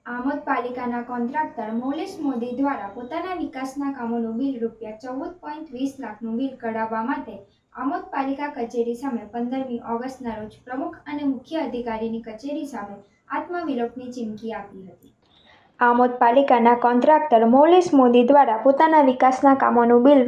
આમોદ પાલિકાના કોન્ટ્રાક્ટર મૌલેશ મોદી દ્વારા પોતાના વિકાસના કામોનું બિલ ₹14.20 લાખનું બિલ કઢાવવા માટે આમોદ પાલિકા કચેરી સામે 15મી ઓગસ્ટના રોજ પ્રમુખ અને મુખ્ય અધિકારીની કચેરી સામે આત્મવિલોપની ચીમકી આપી હતી। આમોદ પાલિકાના કોન્ટ્રાક્ટર મૌલેશ મોદી દ્વારા પોતાના વિકાસના કામોનું બિલ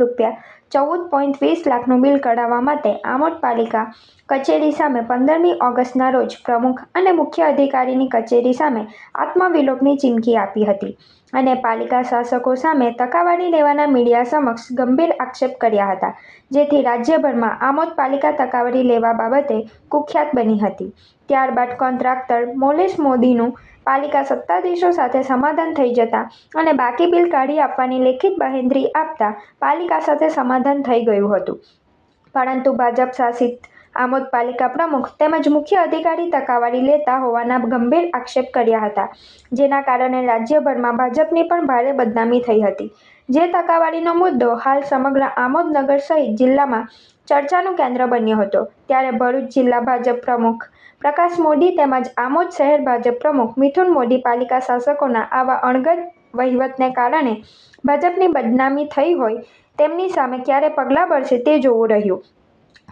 ₹14.20 લાખનું બિલ કઢાવવા માટે આમોદ પાલિકા કચેરી સામે 15મી ઓગસ્ટના રોજ પ્રમુખ અને મુખ્ય અધિકારીની કચેરી સામે આત્મવિલોપની ચીમકી આપી હતી અને પાલિકા શાસકો સામે તકાવારી લેવાના મીડિયા સમક્ષ ગંભીર આક્ષેપ કર્યા હતા, જેથી રાજ્યભરમાં આમોદ પાલિકા તકાવારી લેવા બાબતે કુખ્યાત બની હતી। ત્યારબાદ કોન્ટ્રાક્ટર મૌલેશ મોદીનું પાલિકા સત્તાધીશો સાથે સમાધાન થઈ જતા અને બાકી બિલ કાઢી આપવાની લેખિત બાહેંધરી આપતા પાલિકા સાથે સમાધાન થઈ ગયું હતું, પરંતુ ભાજપ શાસિત આમોદ પાલિકા પ્રમુખ તેમજ મુખ્ય અધિકારી તકાવારી લેતા હોવાના ગંભીર આક્ષેપ કર્યા હતા, જેના કારણે રાજ્યભરમાં ભાજપની પણ ભારે બદનામી થઈ હતી। જે તકાવારીનો મુદ્દો હાલ સમગ્ર આમોદ નગર સહિત જિલ્લામાં ચર્ચાનું કેન્દ્ર બન્યો હતો, ત્યારે ભરૂચ જિલ્લા ભાજપ પ્રમુખ પ્રકાશ મોદી તેમજ આમોદ શહેર ભાજપ પ્રમુખ મિથુન મોદી પાલિકા શાસકોના આવા અણગત વહીવટને કારણે ભાજપની બદનામી થઈ હોય તેમની સામે ક્યારે પગલાં ભરશે તે જોવું રહ્યું,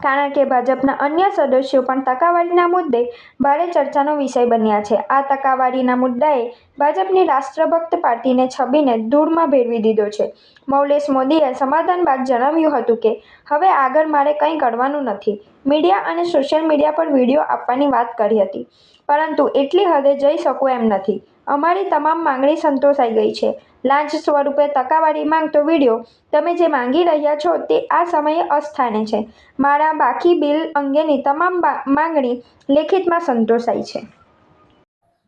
કારણ કે ભાજપના અન્ય સદસ્યો પણ તકાવારીના મુદ્દે ભારે ચર્ચાનો વિષય બન્યા છે। આ તકાવારીના મુદ્દાએ ભાજપની રાષ્ટ્રભક્ત પાર્ટીને છબીને ધૂળમાં ભેળવી દીધો છે। મૌલેશ મોદીએ સમાધાન બાદ જણાવ્યું હતું કે હવે આગળ મારે કંઈ કરવાનું નથી। મીડિયા અને સોશિયલ મીડિયા પર વિડીયો આપવાની વાત કરી હતી, પરંતુ એટલી હદે જઈ શકું એમ નથી। અમારી તમામ માંગણી સંતોષાઈ ગઈ છે। લાંચ સ્વરૂપે તકાવારી માંગતો વિડીયો તમે જે માંગી રહ્યા છો તે આ સમયે અસ્થાને છે। મારા બાકી બિલ અંગેની તમામ માંગણી લેખિતમાં સંતોષાઈ છે।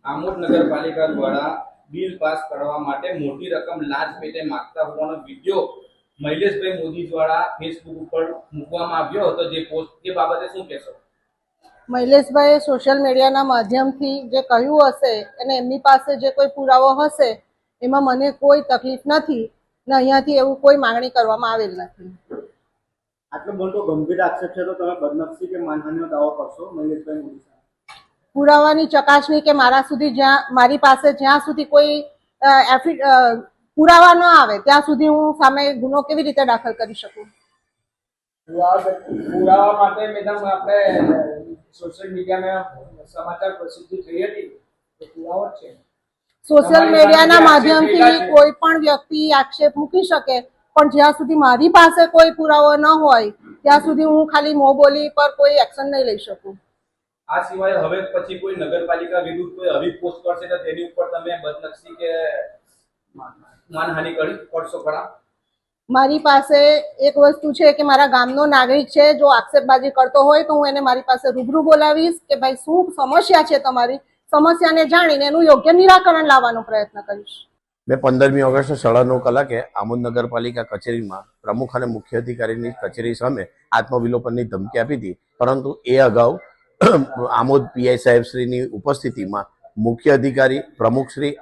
આમોદ નગરપાલિકા દ્વારા બિલ પાસ કરવા માટે મોટી રકમ લાંચ પેટે માંગતા હોવાનો વિડીયો મૈલેશભાઈ મોદી દ્વારા ફેસબુક ઉપર મૂકવામાં આવ્યો હતો, જે પોસ્ટ તે બાબતે શું કહેશો? મૈલેશભાઈએ સોશિયલ મીડિયાના માધ્યમથી જે કહ્યું હશે અને એમની પાસે જે કોઈ પુરાવો હશે એમાં મને કોઈ તકલીફ નથી ને અહીંયાથી એવું કોઈ માંગણી કરવામાં આવેલ નથી। આટલો મોટો ગંભીર આક્ષેપ છે તો તમે બદનક્ષી કે માનહાનિનો દાવો કરશો મૈલેશભાઈ મોદી સામે? પુરાવાની ચકાસણી કે મારી પાસે જ્યાં સુધી કોઈ પુરાવા ન આવે ત્યાં સુધી હું સામે ગુનો કેવી રીતે દાખલ કરી શકું? પુરાવા માટે મેડમ આપણે સોશિયલ મીડિયામાં સમાચાર પ્રસિદ્ધિ થઈ હતી, તો પુરાવો છે। સોશિયલ મીડિયાના માધ્યમથી કોઈ પણ વ્યક્તિ આક્ષેપ મૂકી શકે, પણ જ્યાં સુધી મારી પાસે કોઈ પુરાવો ન હોય ત્યાં સુધી હું ખાલી મોં બોલી પર કોઈ એક્શન નહીં લઈ શકું। આ સિવાય હવે પછી કોઈ નગરપાલિકા વિરુદ્ધ કોઈ આવી પોસ્ટ કરશે તો તેની ઉપર તમે બદનક્ષી કે માનહાનિ કરશો ખરા? મારી પાસે એક વસ્તુ છે કે મારા ગામનો નાગરિક છે, જો આક્ષેપબાજી કરતો હોય તો હું એને મારી પાસે રૂબરૂ બોલાવીશ કે ભાઈ શું સમસ્યા છે, તમારી સમસ્યાને જાણીને એનું યોગ્ય નિરાકરણ લાવવાનો પ્રયત્ન કરીશ। મેં 15મી ઓગસ્ટ 9:30 કલાકે આમોદ નગરપાલિકા કચેરીમાં પ્રમુખ અને મુખ્ય અધિકારીની કચેરી સામે આત્મવિલોપનની ધમકી આપી હતી, પરંતુ એ અગાઉ આમોદ પીઆઈ સાહેબશ્રીની ઉપસ્થિતિમાં મુખ્ય અધિકારી પ્રમુખશ્રી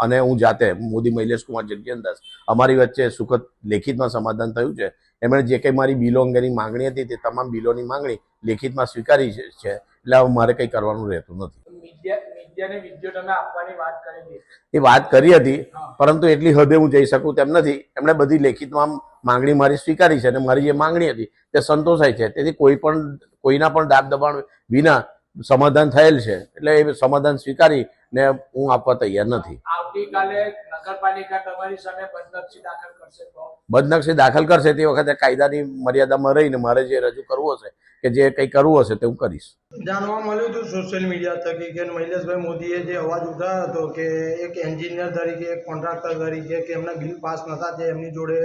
અને હું જાતે મોદી મૈલેશ કુમાર જગ્યનદાસ અમારી વચ્ચે સુખદ લેખિતમાં સમાધાન થયું છે। એમણે જે કંઈ મારી બિલો અંગેની માંગણી હતી તે તમામ બિલોની માંગણી લેખિતમાં સ્વીકારી છે, એટલે હવે મારે કંઈ કરવાનું રહેતું નથી। મીડિયાને વિડીયો તમે આપવાની વાત કરી એ વાત કરી હતી, પરંતુ એટલી હદે હું જઈ શકું તેમ નથી। એમણે બધી લેખિતમાં માંગણી મારી સ્વીકારી છે અને મારી જે માંગણી હતી તે સંતોષાય છે, તેથી કોઈના પણ દાબ દબાણ વિના સમાધાન થયેલ છે, એટલે એ સમાધાન સ્વીકારી ને હું આપવા તૈયાર નથી। આવતીકાલે નગરપાલિકા તમારી સામે બદનક્ષી દાખલ કરશે તો? બદનક્ષી દાખલ કરશે તે વખતે કાયદાની મર્યાદામાં રહીને મારે જે રજૂ કરવું હશે કે જે કંઈ કરવું હશે તે હું કરીશ। જાણવા મળ્યું હતું સોશિયલ મીડિયા થકી કે મૈલેશભાઈ મોદીએ જે અવાજ ઉઠાવ્યો હતો કે એક એન્જિનિયર તરીકે, એક કોન્ટ્રાક્ટર તરીકે કે એમના બિલ પાસ નતા, તે એમની જોડે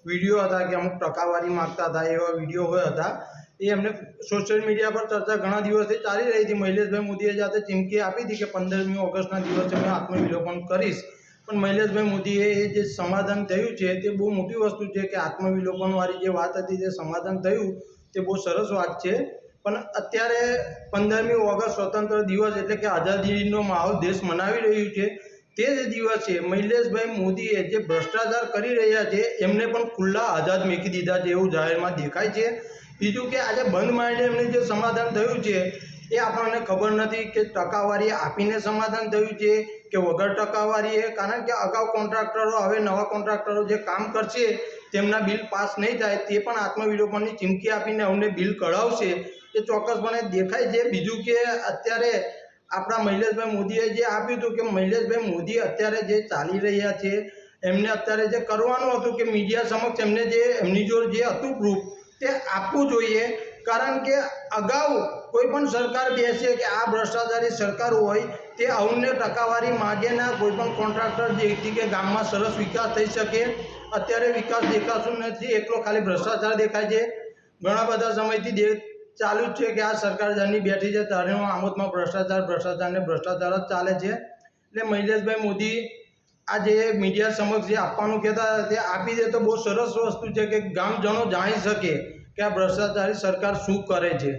વિડીયો હતા કે અમુક ટકાવારી માગતા હતા, એવા વિડીયો હોય હતા। એ એમને સોશિયલ મીડિયા પર ચર્ચા ઘણા દિવસથી ચાલી રહી હતી। મૈલેશભાઈ મોદીએ જાતે ચીમકી આપી હતી કે 15મી ઓગસ્ટના દિવસે મેં આત્મવિલોપન કરીશ, પણ મૈલેશભાઈ મોદીએ એ જે સમાધાન થયું છે તે બહુ મોટી વસ્તુ છે કે આત્મવિલોપનવાળી જે વાત હતી તે સમાધાન થયું તે બહુ સરસ વાત છે। પણ અત્યારે 15મી ઓગસ્ટ સ્વતંત્ર દિવસ એટલે કે આઝાદીનો માહોલ દેશ મનાવી રહ્યું છે, તે જ દિવસે મૈલેશભાઈ મોદીએ જે ભ્રષ્ટાચાર કરી રહ્યા છે એમને પણ ખુલ્લા આઝાદ મૂકી દીધા છે એવું જાહેરમાં દેખાય છે। બીજું કે આજે બંધ માઇન્ડે એમને જે સમાધાન થયું છે એ આપણને ખબર નથી કે ટકાવારી આપીને સમાધાન થયું છે કે વગર ટકાવારીએ, કારણ કે અગાઉ કોન્ટ્રાક્ટરો, હવે નવા કોન્ટ્રાક્ટરો જે કામ કરશે તેમના બિલ પાસ નહીં થાય તે પણ આત્મવિલોપનની ચીમકી આપીને અમને બિલ કઢાવશે, એ ચોક્કસપણે દેખાય છે. બીજું કે અત્યારે આપણા મહિલેશભાઈ મોદીએ જે આપ્યું હતું કે મહિલેશભાઈ મોદી અત્યારે જે ચાલી રહ્યા છે એમને અત્યારે જે કરવાનું હતું કે મીડિયા સમક્ષ એમને જે એમની જોડે જે હતું પ્રૂફ તે આપવું જોઈએ, કારણ કે અગાઉ કોઈ પણ સરકાર બેસે કે આ ભ્રષ્ટાચારી સરકાર હોય તે અવને ટકાવારી માગે ના, કોઈ પણ કોન્ટ્રાક્ટર જેથી કે ગામમાં સરસ વિકાસ થઈ શકે. અત્યારે વિકાસ દેખાતું નથી, એકલો ખાલી ભ્રષ્ટાચાર દેખાય છે. ઘણા બધા સમયથી ચાલુ જ છે કે આ સરકાર જેની બેઠી છે ત્યારે આમોદમાં ભ્રષ્ટાચાર ને ભ્રષ્ટાચાર જ ચાલે છે. એટલે મહિલેશભાઈ મોદી આ જે મીડિયા સમક્ષ જે આપવાનું કહેતા તે આપી દે તો બહુ સરસ વસ્તુ છે કે ગામજનો જાણી શકે કે આ ભ્રષ્ટાચારી સરકાર શું કરે છે.